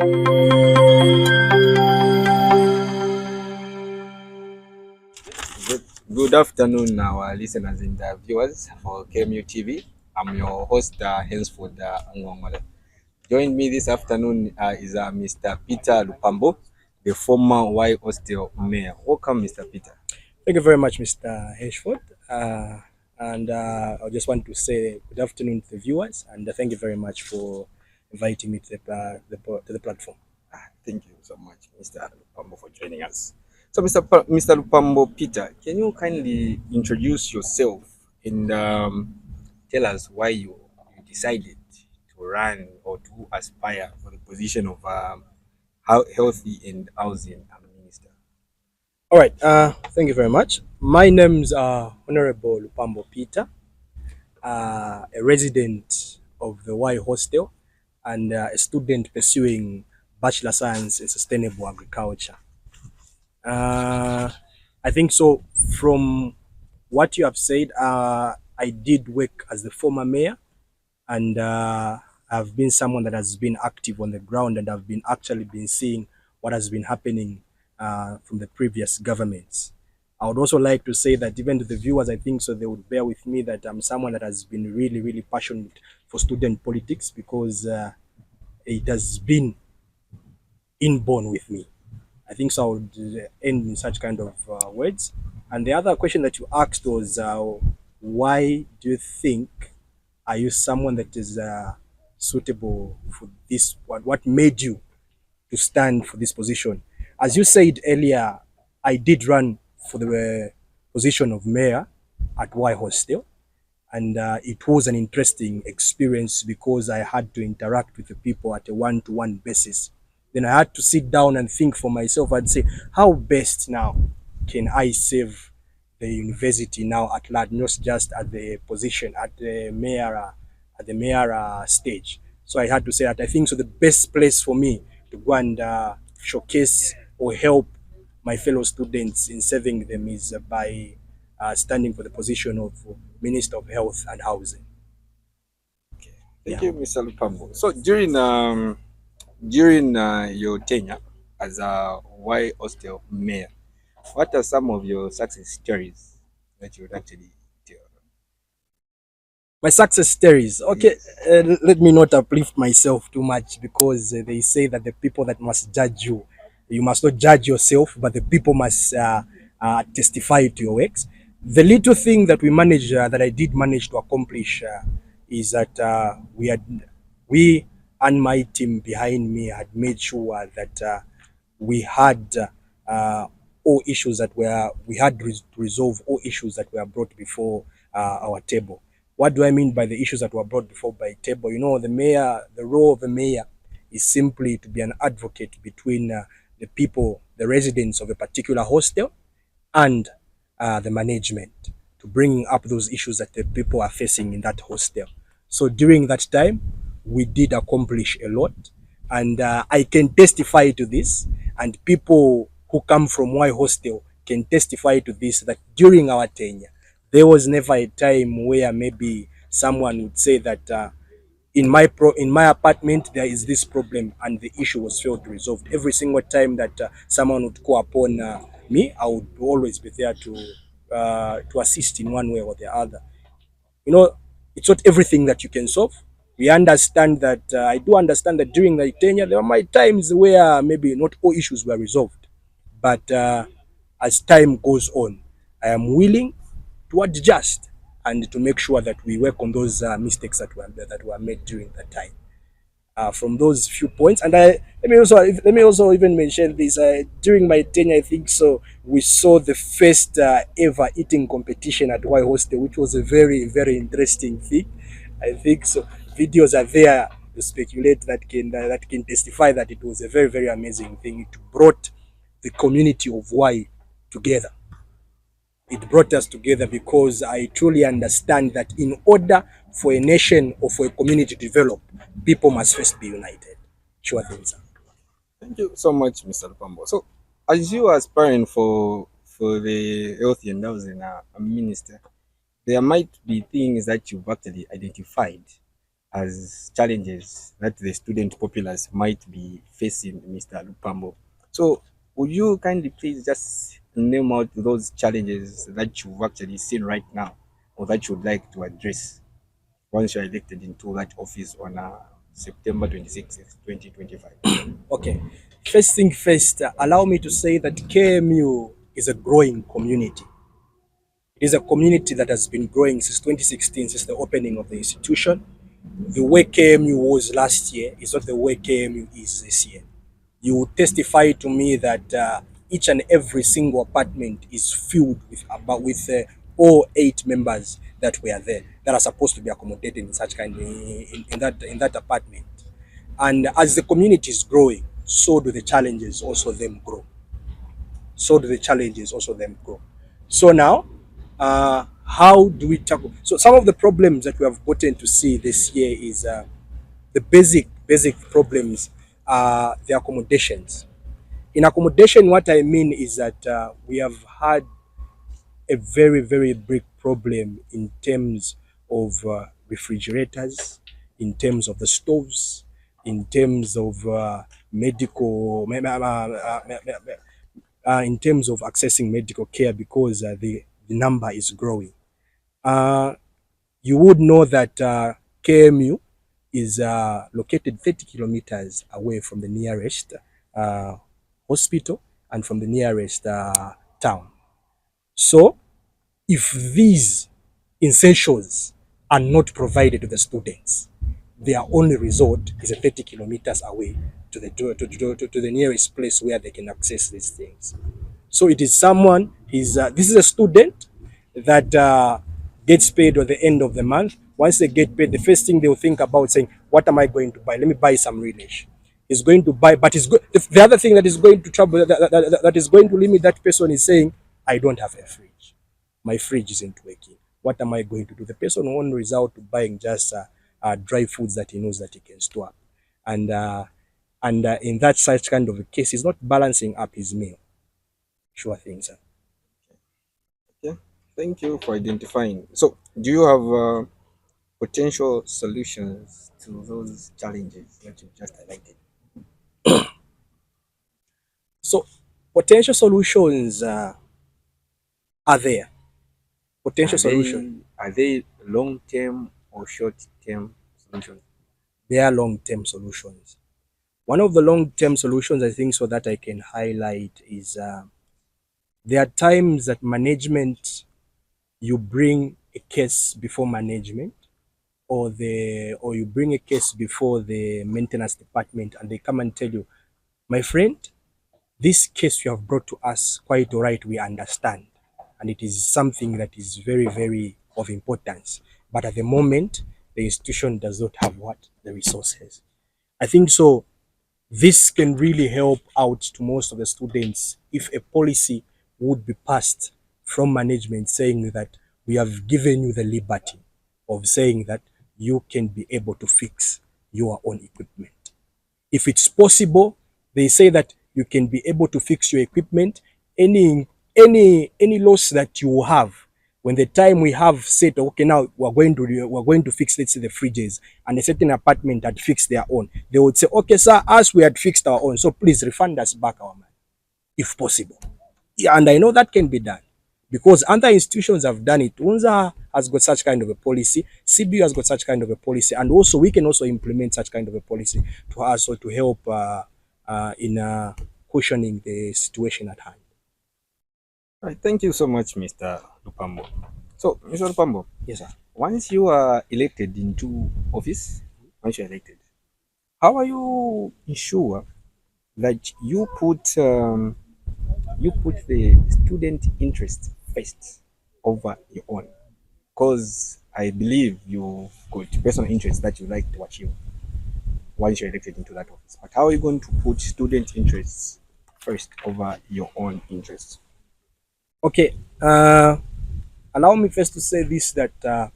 Good afternoon, our listeners and viewers for KMU TV. I'm your host, henceforth, Angwangwale. Join me this afternoon is Mr. Peter Lupambo, the former Y Hostel mayor. Welcome, Mr. Peter. Thank you very much, Mr. Hedgeford. And I just want to say good afternoon to the viewers, and thank you very much for inviting me to the platform. Thank you so much, Mr. Lupambo, for joining us. So, Mr. Lupambo Peter, can you kindly introduce yourself and tell us why you decided to run or to aspire for the position of healthy and housing minister? All right. Thank you very much. My name's Honorable Lupambo Peter, a resident of the Y Hostel and a student pursuing Bachelor Science in Sustainable Agriculture. I think so. From what you have said, I did work as the former mayor, and I've been someone that has been active on the ground, and I've been actually been seeing what has been happening from the previous governments. I would also like to say that even to the viewers, I think so they would bear with me that I'm someone that has been really, really passionate for student politics because it has been inborn with me. I think so I would end in such kind of words. And the other question that you asked was, why do you think, are you someone that is suitable for this? What made you to stand for this position? As you said earlier, I did run for the position of mayor at Y Hostel. And it was an interesting experience because I had to interact with the people at a one-to-one basis. Then I had to sit down and think for myself. I'd say, how best now can I save the university now at large, not just at the position at the mayor stage. So I had to say that I think so the best place for me to go and showcase or help my fellow students in saving them is by standing for the position of Minister of Health and Housing. Thank you, Mr. Lupambo. So during your tenure as a Y Hostel mayor, what are some of your success stories that you would actually tell? My success stories. Okay, let me not uplift myself too much because they say that the people that must judge you, you must not judge yourself, but the people must testify to your works. The little thing that that I did manage to accomplish is that we and my team behind me had made sure that we had all issues that we had to resolve all issues that were brought before our table. What do I mean by the issues that were brought before by table? You know, the role of the mayor is simply to be an advocate between the people, the residents of a particular hostel and the management to bring up those issues that the people are facing in that hostel. So during that time, we did accomplish a lot, and I can testify to this, and people who come from Y Hostel can testify to this, that during our tenure, there was never a time where maybe someone would say that in my apartment there is this problem and the issue was failed to resolve. Every single time that someone would call upon me, I would always be there to assist in one way or the other. You know, it's not everything that you can solve. We understand that. I do understand that during the tenure there were times where maybe not all issues were resolved, but as time goes on, I am willing to adjust and to make sure that we work on those mistakes that were made during that time. From those few points, and let me also even mention this. During my tenure, I think so, we saw the first ever eating competition at Y Hostel, which was a very, very interesting thing. I think so. Videos are there to speculate that can testify that it was a very, very amazing thing. It brought the community of Y together. It brought us together because I truly understand that in order for a nation or for a community to develop, people must first be united. Sure things. Thank you so much, Mr. Lupambo. So, as you are aspiring for the health and housing minister, there might be things that you've actually identified as challenges that the student populace might be facing, Mr. Lupambo. So, would you kindly please just name out those challenges that you've actually seen right now or that you'd like to address once you're elected into that office on September 26th, 2025? Okay. First thing first, allow me to say that KMU is a growing community. It is a community that has been growing since 2016, since the opening of the institution. The way KMU was last year is not the way KMU is this year. You will testify to me that each and every single apartment is filled with about with all 8 members that were there that are supposed to be accommodated in such kind in that apartment. And as the community is growing, so do the challenges also them grow. So do the challenges also them grow. So now, how do we tackle? So some of the problems that we have gotten to see this year is the basic problems are the accommodations. In accommodation, what I mean is that we have had a very big problem in terms of refrigerators, in terms of the stoves, in terms of medical, in terms of accessing medical care because the number is growing. Uh, you would know that KMU is located 30 kilometers away from the nearest uh, hospital and from the nearest town. So, if these essentials are not provided to the students, their only resort is a 30 kilometers away to the nearest place where they can access these things. So it is someone, this is a student that gets paid at the end of the month. Once they get paid, the first thing they'll think about saying, what am I going to buy? Let me buy some relish. He's going to buy, but the other thing that is going to trouble, that is going to limit that person is saying, I don't have a fridge. My fridge isn't working. What am I going to do? The person won't resort to buying just dry foods that he knows that he can store. And in that such kind of a case, he's not balancing up his meal. Sure thing, sir. Yeah, thank you for identifying. So, do you have potential solutions to those challenges that you just highlighted? So potential solutions are there. Potential Are solution. they long term or short term solutions? They are long-term solutions. One of the long-term solutions I think so that I can highlight is there are times that management, you bring a case before management or you bring a case before the maintenance department and they come and tell you, my friend, this case you have brought to us, quite all right, we understand. And it is something that is very of importance. But at the moment, the institution does not have what? The resources. I think so. This can really help out to most of the students if a policy would be passed from management saying that we have given you the liberty of saying that you can be able to fix your own equipment. If it's possible, they say that you can be able to fix your equipment. Any loss that you have, when the time we have said, okay, now we're going to fix, let's say, the fridges, and a certain apartment had fixed their own, they would say, okay, sir, as we had fixed our own, so please refund us back our money, if possible. Yeah, and I know that can be done because other institutions have done it. UNZA has got such kind of a policy. CBU has got such kind of a policy, and also we can also implement such kind of a policy to also to help in cushioning the situation at hand. All right, thank you so much, Mr. Lupambo. So, Mr. Lupambo, Yes, sir. once you are elected into office, once you're elected, how are you ensure that you put the student interest first over your own? Because I believe you've got personal interests that you like to achieve once you're elected into that office. But how are you going to put student interests first over your own interests? Okay. Allow me first to say this that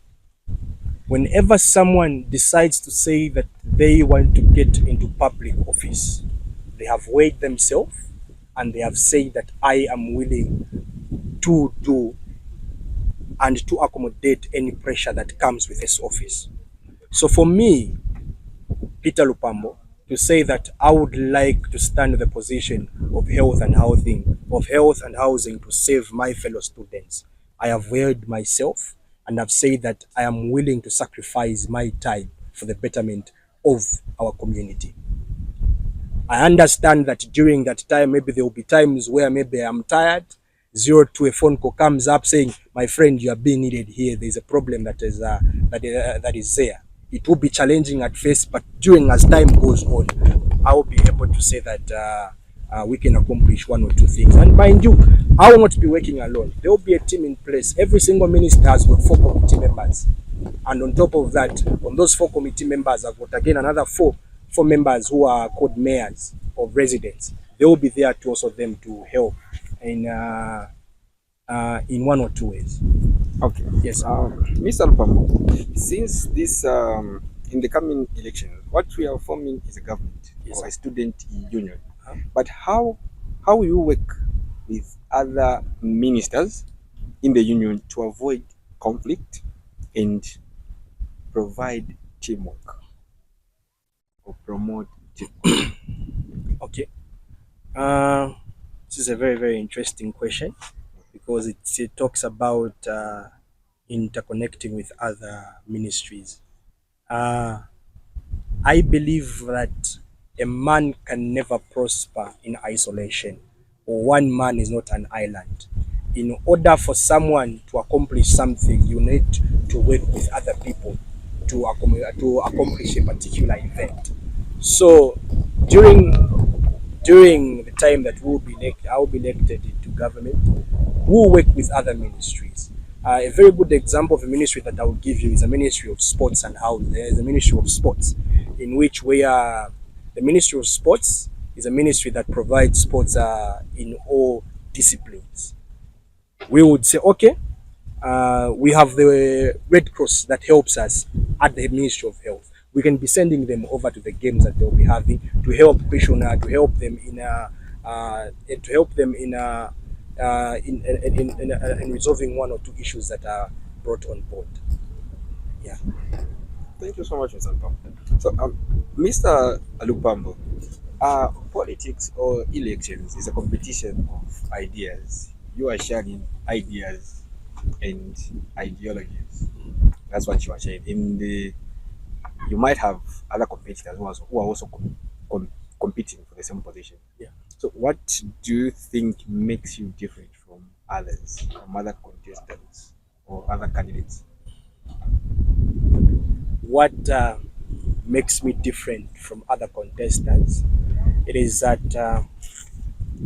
whenever someone decides to say that they want to get into public office, they have weighed themselves and they have said that I am willing to do and to accommodate any pressure that comes with this office. So for me, Peter Lupambo, to say that I would like to stand in the position of health and housing to save my fellow students. I have weighed myself and have said that I am willing to sacrifice my time for the betterment of our community. I understand that during that time, maybe there will be times where maybe I'm tired. Zero to a phone call comes up saying, "My friend, you are being needed here. There's a problem that is there." It will be challenging at first, but during as time goes on, I will be able to say that we can accomplish one or two things. And mind you, I will not be working alone. There will be a team in place. Every single minister has got 4 committee members. And on top of that, on those 4 committee members, I've got again another four members who are called mayors of residents. They will be there to also them to help in one or two ways. Okay. Yes, sir. Mr. Lupambo, since this in the coming elections, what we are forming is a government Yes, or sir. a student union. Huh? But how you work with other ministers in the union to avoid conflict and provide teamwork or promote teamwork? Okay. Uh, this is a very, very interesting question because it talks about interconnecting with other ministries. Uh, I believe that a man can never prosper in isolation, or one man is not an island. In order for someone to accomplish something, you need to work with other people to accomplish a particular event. So during during the time that I will be elected into government, we'll work with other ministries. A very good example of a ministry that I will give you is a ministry of sports and how there is a ministry of sports, in which we are the ministry of sports is a ministry that provides sports in all disciplines. We would say, okay, we have the Red Cross that helps us at the Ministry of Health. We can be sending them over to the games that they'll be having to help Krishna, to help them in resolving one or two issues that are brought on board. Yeah. Thank you so much, Mr. Lupambo. So, Mr. Lupambo, politics or elections is a competition of ideas. You are sharing ideas and ideologies. That's what you are sharing. You might have other competitors who are also competing for the same position. Yeah. So, what do you think makes you different from others, from other contestants or other candidates? What makes me different from other contestants? It is that,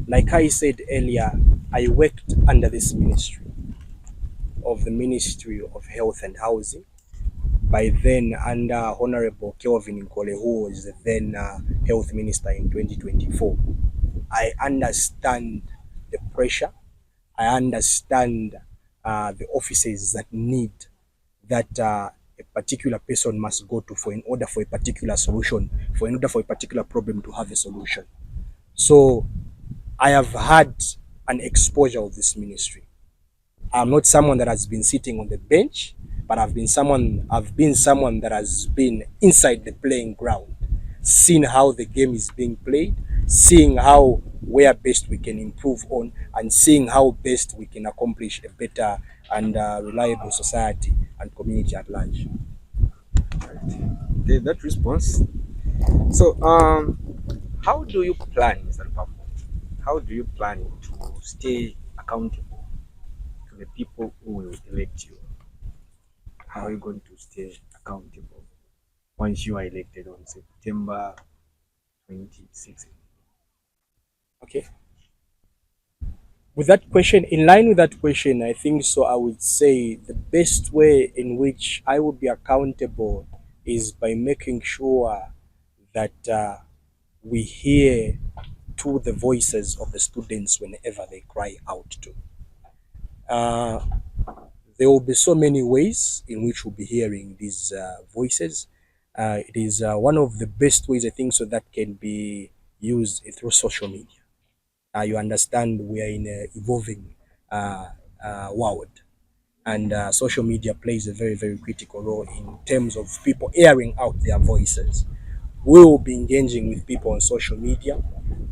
like I said earlier, I worked under this ministry of the Ministry of Health and Housing, by then under Honorable Kelvin Nkole, who was the then Health Minister in 2024. I understand the pressure. I understand the offices that need that a particular person must go to for in order for a particular solution, for in order for a particular problem to have a solution. So I have had an exposure of this ministry. I'm not someone that has been sitting on the bench, but I've been someone that has been inside the playing ground, seeing how the game is being played, seeing how where best we can improve on, and seeing how best we can accomplish a better and reliable society and community at large. Okay, that response. So, how do you plan, Mr. Lupambo? How do you plan to stay accountable to the people who will elect you? How are you going to stay accountable once you are elected on September 26th? Okay. With that question, in line with that question, I think so. I would say the best way in which I would be accountable is by making sure that we hear to the voices of the students whenever they cry out to. Uh, there will be so many ways in which we'll be hearing these voices. It is one of the best ways I think so that can be used through social media. You understand we are in an evolving world, and social media plays a very, very critical role in terms of people airing out their voices. We will be engaging with people on social media,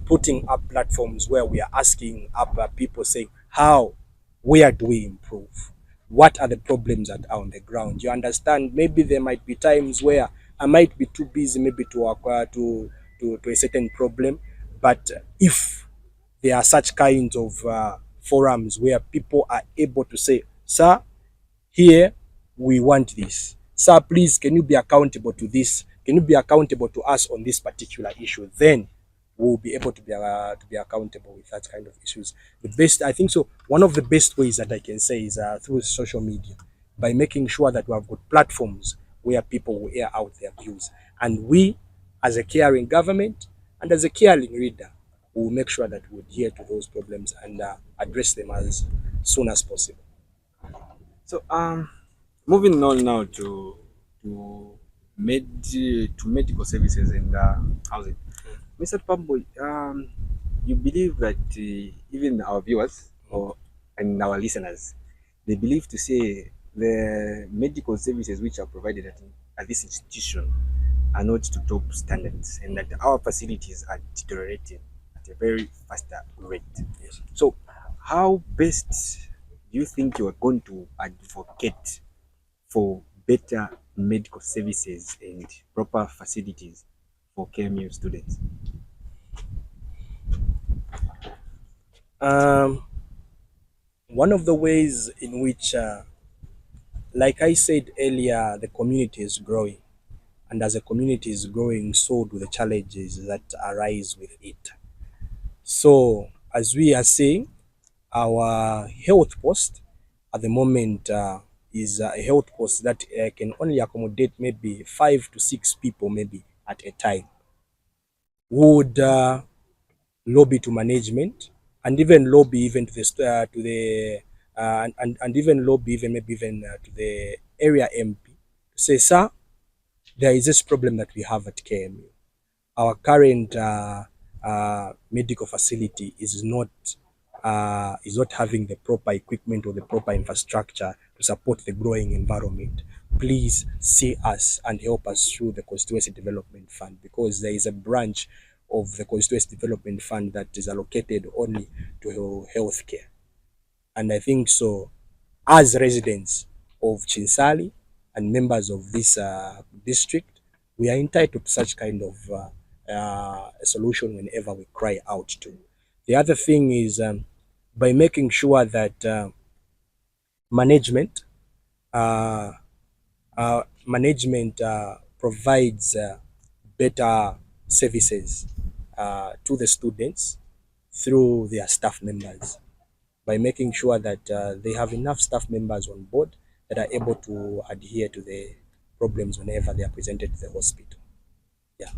putting up platforms where we are asking up people saying, how, where do we improve? What are the problems that are on the ground? You understand? Maybe there might be times where I might be too busy maybe to acquire to a certain problem, but if there are such kinds of forums where people are able to say, sir, here we want this. Sir, please, can you be accountable to this? Can you be accountable to us on this particular issue? Then we'll be able to be accountable with that kind of issues. The best, I think so. One of the best ways that I can say is through social media, by making sure that we have got platforms where people will air out their views, and we, as a caring government and as a caring leader, will make sure that we adhere to those problems and address them as soon as possible. So moving on now to medical services and housing. Mr. Pambo, you believe that even our viewers or and our listeners, they believe to say the medical services which are provided at this institution are not to top standards and that our facilities are deteriorating at a very faster rate. Yes. So, how best do you think you are going to advocate for better medical services and proper facilities for KMU students? Um, One of the ways in which, like I said earlier, the community is growing. And as a community is growing, so do the challenges that arise with it. So, as we are saying, our health post at the moment is a health post that can only accommodate maybe 5 to 6 people, maybe at a time. Would lobby to management and even lobby even to the and even lobby even maybe even to the area MP to say, sir, there is this problem that we have at KMU. Our current medical facility is not having the proper equipment or the proper infrastructure to support the growing environment. Please see us and help us through the Constituency Development Fund, because there is a branch of the Constituency Development Fund that is allocated only to healthcare. And I think so, as residents of Chinsali and members of this district, we are entitled to such kind of a solution whenever we cry out to. The other thing is by making sure that management uh, provides better services to the students through their staff members, by making sure that they have enough staff members on board that are able to adhere to the problems whenever they are presented to the hospital. Yeah.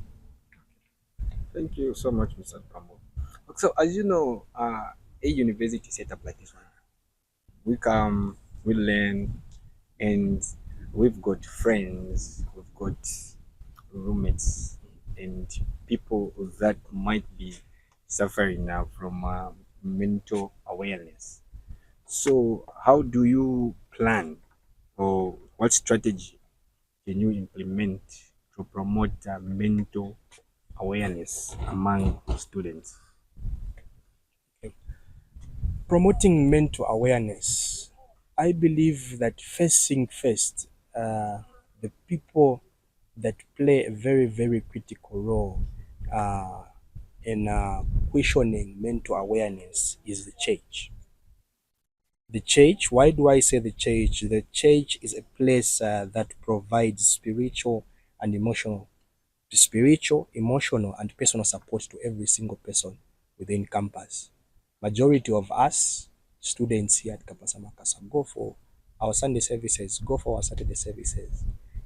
Thank you so much, Mr. Pambo. So, as you know, a university setup like this one, we come, we learn, and we've got friends, we've got roommates, and people that might be suffering now from mental awareness. So, how do you plan, or what strategy can you implement to promote mental awareness among students? Promoting mental awareness, I believe that facing first, the people that play a very, very critical role uh, in questioning mental awareness is the church. The church, why do I say the church? The church is a place that provides spiritual, emotional, and personal support to every single person within campus. Majority of us students here at Kapasa Makasa go for our Sunday services, go for our Saturday services.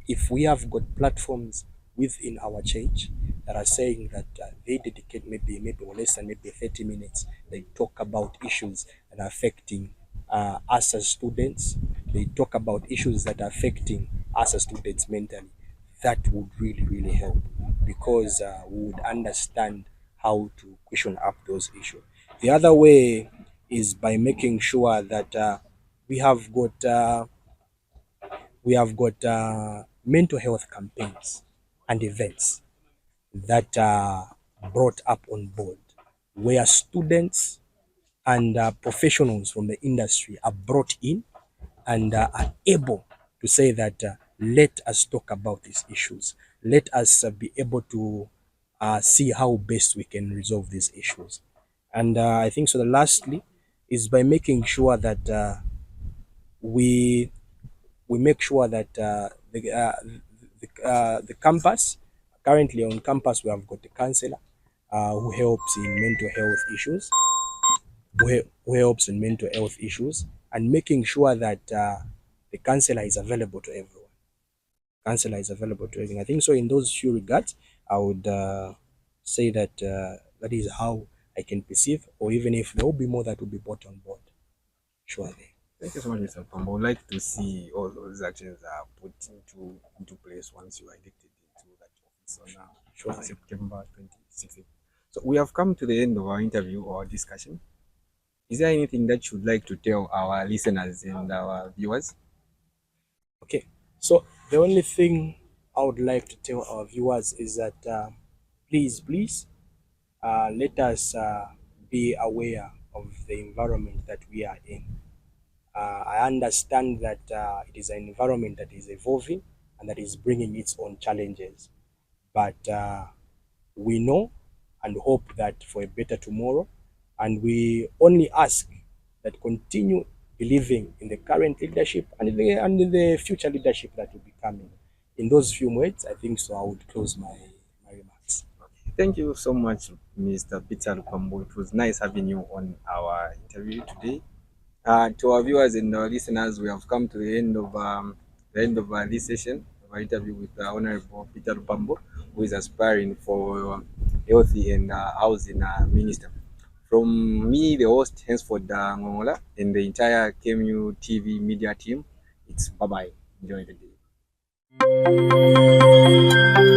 If we have got platforms within our church that are saying that they dedicate maybe less than maybe 30 minutes, they talk about issues that are affecting us as students, they talk about issues that are affecting us as students mentally, that would really, really help, because we would understand how to question up those issues. The other way is by making sure that We have got mental health campaigns and events that are brought up on board, where students and professionals from the industry are brought in and are able to say that let us talk about these issues. Let us be able to see how best we can resolve these issues. And I think so. The lastly is by making sure that we we make sure that the campus, currently on campus we have got a counselor who helps in mental health issues, who helps in mental health issues, and making sure that the counselor is available to everyone. Counselor is available to everything. I think so. In those few regards, I would say that that is how I can perceive, or even if there will be more that will be brought on board. Surely, Thank you so much, Mr. Lupambo. I would like to see all those actions are put into place once you are elected into that office on surely. September 26th. So we have come to the end of our interview or discussion. Is there anything that you'd like to tell our listeners and our viewers? Okay. So the only thing I would like to tell our viewers is that please, let us be aware of the environment that we are in. I understand that it is an environment that is evolving and that is bringing its own challenges. But we know and hope that for a better tomorrow. And we only ask that continue believing in the current leadership and in the future leadership that will be coming. In those few words, I think so. I would close my remarks. Thank you so much, Mr. Peter Lupambo. It was nice having you on our interview today. To our viewers and our listeners, we have come to the end of this session of our interview with the Honorable Peter Lupambo, who is aspiring for healthy and housing minister. From me, the host, henceforth Ngongola, and the entire KMU TV media team, it's bye bye. Enjoy the day.